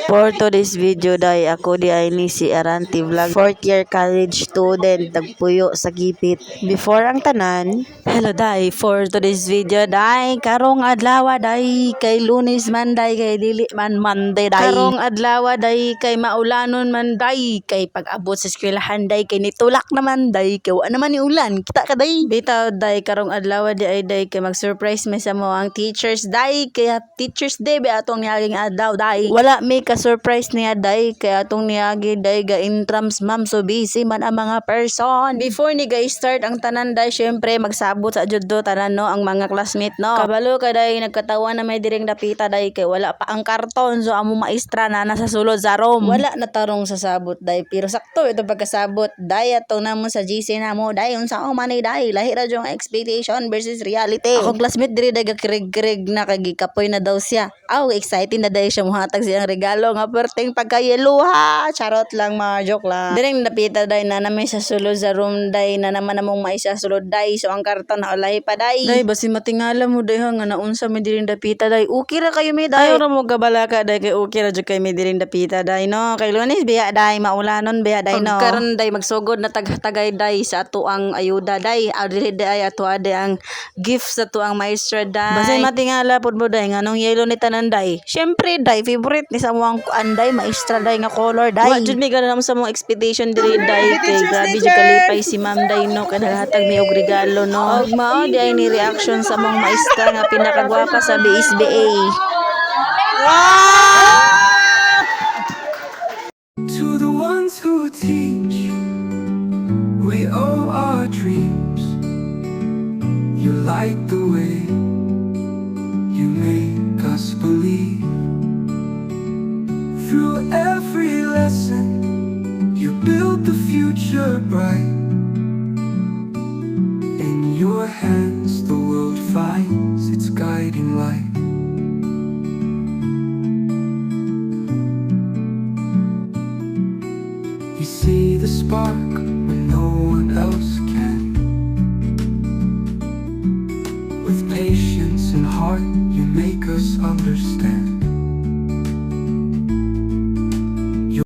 For today's video day, ako di ay ni si Aranti Vlog, 4th year college student, tagpuyo sa Gipit. Before ang tanan, hello day, for today's video day, karong adlaw day, kay Lunes man day, kay dili man Monday day. Karong adlaw day, kay maulanon man day, kay pag-abot sa eskwelahan day, kay nitulak naman day, kay wa naman ni ulan, kita ka day. Bitaw day, karong adlaw day, kay mag-surprise may sa mo ang teachers day, kaya teachers day, be atong niyaging adlaw day. Wala may ka-surprise niya day, kaya atong niyagi day ga intrams ma'am, so busy man ang mga person. Before ni guys start ang tanan day, syempre magsabot sa juddo tanan no, ang mga classmate no. Kabalo ka day, nagkatawa na may diring dapita day, kay wala pa ang karton, so amo maestra na nasa sulod sa room. Wala na tarong sa sabot day, pero sakto ito pagkasabot day, atong namo sa GC namo day, unsa o manay day, lahi ra jong expectation versus reality. Akong classmate diri day kirig-kirig na kagikapoy na daw siya. Aw, excited na day siya muhatag siyang regalo nga perting pagkayeluha. Charot lang, mga joke lang. Diring napita day na namin sa sulod sa room day, na naman namong maisa sulod day, so ang karton na ulay pa day. Day basi matingala mo day nga naunsa mi diring dapita day. Okay ra kayo mi day. Ayaw ra mo gabalaka day, kay okay ra jud kay mi diring dapita day no. Kay Lunes biya day, maulanon biya day no. Karon day magsugod na tagay day sa ato ang ayuda day. Adili day ato ade ang gift sa ato ang maestra day. Basi matingala pud mo day nganong yellow ni tanan day. Syempre day favorite ni sa mo ang anday maestra day nga color day. Wa jud mi ganam sa mong expectation diri day, kay grabe jud kalipay si ma'am day no, kay naghatag mi og regalo no. Og mao di ay ni reaction sa mong maestra nga pinakagwapa sa BSBA. To the ones who teach, we owe our dreams. You light the way, you make us believe. Through every lesson, you build the future bright. In your hands the world finds its guiding light. You see the spark when no one else can. With patience and heart, you make us understand.